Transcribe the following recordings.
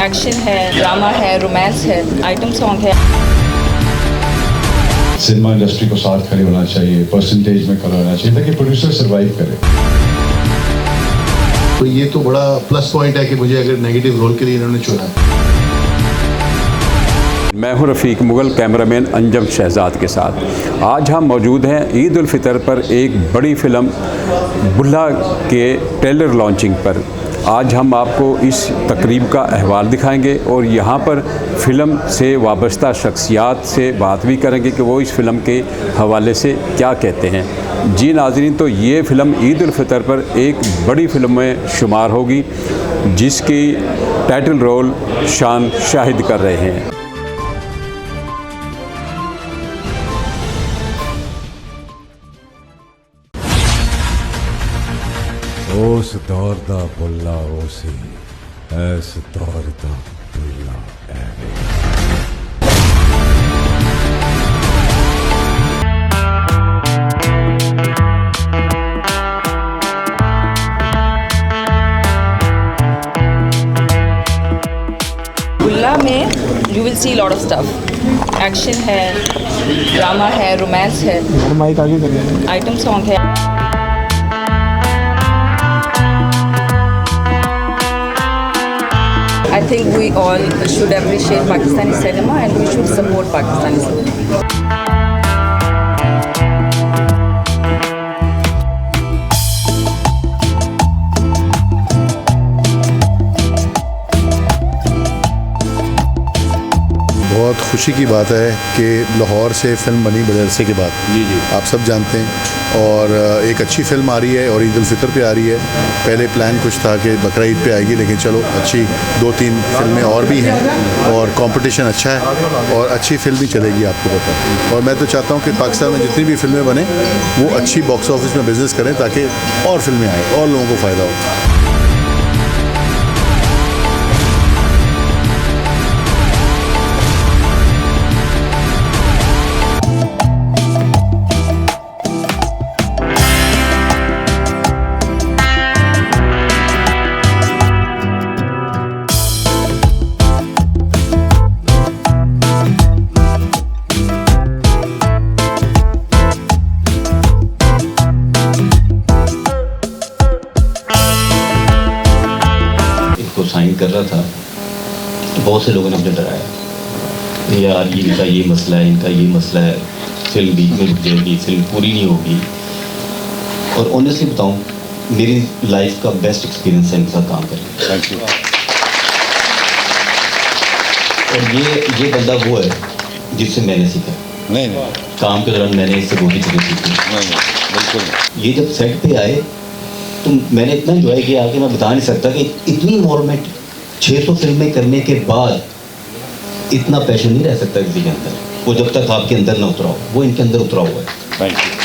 Action है, drama है, romance है, आइटम सॉन्ग है। सिनेमा इंडस्ट्री को साथ खड़े होना चाहिए, परसेंटेज में खड़ा होना चाहिए ताकि प्रोड्यूसर सर्वाइव करे। तो ये तो बड़ा प्लस पॉइंट है कि मुझे अगर नेगेटिव रोल के लिए इन्होंने चुना। मैं हूं रफ़ीक मुगल, कैमरामैन अंजम शहजाद के साथ। आज हम मौजूद हैं ईद उल फितर पर एक बड़ी फ़िल्म बुल्ला के ट्रेलर लॉन्चिंग पर। आज हम आपको इस तकरीब का अहवाल दिखाएंगे और यहाँ पर फ़िल्म से वाबस्ता शख्सियात से बात भी करेंगे कि वो इस फ़िल्म के हवाले से क्या कहते हैं। जी नाज़रीन, तो ये फ़िल्म ईद उल फितर पर एक बड़ी फ़िल्म में शुमार होगी जिसकी टाइटल रोल शान शाहिद कर रहे हैं। उस दौर दा बुल्ला उसी, इस दौर दा बुल्ला ऐवे। बुल्ला में you will see lot of stuff. Action है, ड्रामा है, रोमांस है, आइटम सॉन्ग है। I think we all should appreciate Pakistani cinema and we should support Pakistani cinema. बहुत खुशी की बात है कि लाहौर से फिल्म बनी बड़े अरसे के बाद। जी आप सब जानते हैं और एक अच्छी फिल्म आ रही है और ईद उल फितर पे आ रही है। पहले प्लान कुछ था कि बकरा ईद पे आएगी, लेकिन चलो अच्छी 2-3 फिल्में और भी हैं और कंपटीशन अच्छा है और अच्छी फिल्म भी चलेगी, आपको पता है। और मैं तो चाहता हूँ कि पाकिस्तान में जितनी भी फिल्में बने वो अच्छी बॉक्स ऑफिस में बिजनेस करें ताकि और फिल्में आएँ और लोगों को फ़ायदा हो। साइन कर रहा था तो बहुत से लोगों ने मुझे डराया, यार ये इनका ये मसला है, इनका ये मसला है, फिल्म बीच में रुक जाएगी, फिल्म पूरी नहीं होगी। और ऑनेस्टली बताऊं, मेरी लाइफ का बेस्ट एक्सपीरियंस है इनके साथ काम करना। Thank you. और ये बंदा वो है जिससे मैंने सीखा। नहीं काम के दौरान मैंने इससे बहुत ही चीज़ें सीखी। बिल्कुल। ये जब सेट पे आए तो मैंने इतना एंजॉय किया कि मैं बता नहीं सकता कि इतनी इन्वॉल्वमेंट 600 फिल्में करने के बाद इतना पैशन नहीं रह सकता किसी के अंदर, वो जब तक आपके अंदर ना उतरा हो। वो इनके अंदर उतरा हुआ है। Thank you.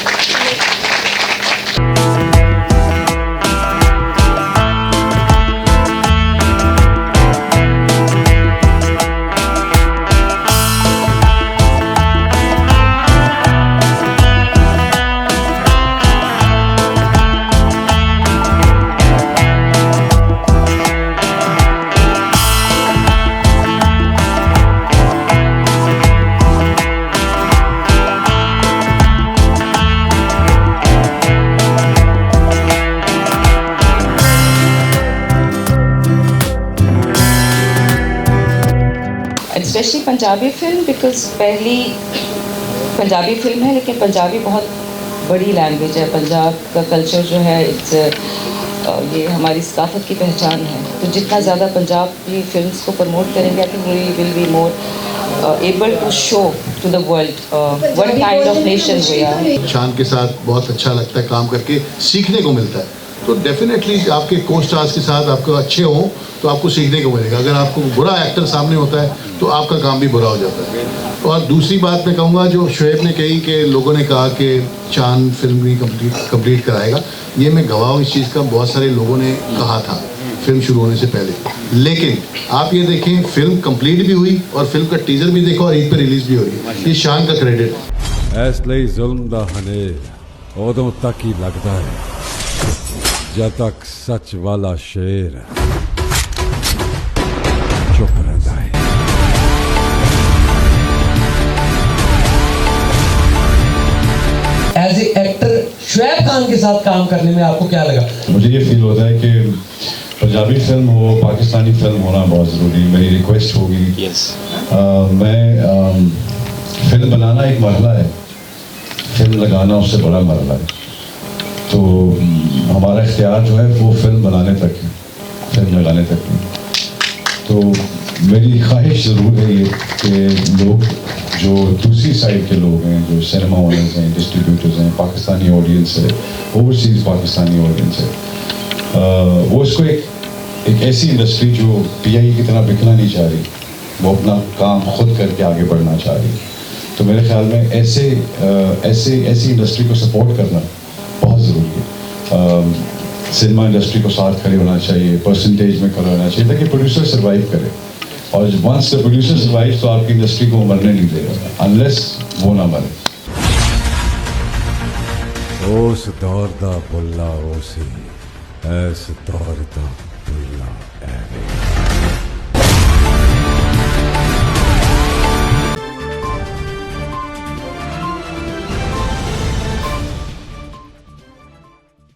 Specially Punjabi film, because पहली पंजाबी फिल्म है, लेकिन पंजाबी बहुत बड़ी लैंग्वेज है। पंजाब का कल्चर जो है इट्स ये हमारी सकाफत की पहचान है। तो जितना ज़्यादा पंजाब की फिल्म्स को प्रमोट करेंगे, I think we will be more able to show to the world what kind of nation we are. शान के साथ बहुत अच्छा लगता है काम करके, सीखने को मिलता है। तो डेफिनेटली आपके को स्टार्स के साथ आपको अच्छे हों तो आपको सीखने को मिलेगा। अगर आपको बुरा एक्टर सामने होता है तो आपका काम भी बुरा हो जाता है। और दूसरी बात मैं कहूँगा, जो शुएब ने कही कि लोगों ने कहा कि चांद फिल्म भी कंप्लीट कराएगा, ये मैं गवाह हूँ इस चीज़ का। बहुत सारे लोगों ने कहा था फिल्म शुरू होने से पहले, लेकिन आप ये देखें फिल्म कंप्लीट भी हुई और फिल्म का टीजर भी देखो और ईद पे रिलीज भी हुई। ये शान का क्रेडिट है। इसलिए जुल्म दा हनेर उदों तक ही लगता है जब तक सच वाला शेर जो साथ काम करने में आपको क्या लगा? मुझे ये फील होता है कि पंजाबी फिल्म हो, पाकिस्तानी फिल्म होना बहुत ज़रूरी है। मेरी रिक्वेस्ट होगी, मैं फिल्म बनाना एक मरहला है, फिल्म लगाना उससे बड़ा मरहला है। तो हमारा इख्तियार जो है वो फिल्म बनाने तक है, फिल्म लगाने तक है। तो मेरी ख्वाहिश ज़रूर है ये कि लोग जो दूसरी साइड के लोग हैं, जो सिनेमा ओनर्स हैं, डिस्ट्रीब्यूटर्स हैं, पाकिस्तानी ऑडियंस है, ओवरसीज़ पाकिस्तानी ऑडियंस है, वो इसको एक ऐसी इंडस्ट्री जो पीआई की तरह बिकना नहीं चाह रही, वो अपना काम खुद करके आगे बढ़ना चाह रही। तो मेरे ख्याल में ऐसी इंडस्ट्री को सपोर्ट करना बहुत ज़रूरी है। सिनेमा इंडस्ट्री को साथ खड़े होना चाहिए, परसेंटेज में खड़ा होना चाहिए, ताकि प्रोड्यूसर सर्वाइव करे। और वंस द प्रोड्यूसर सर्वाइव तो आपकी इंडस्ट्री को मरने नहीं देगा, अनलेस वो ना मरे। उस दौर दा बुल्ला उसी, ऐस दौर दा बुल्ला ऐवे।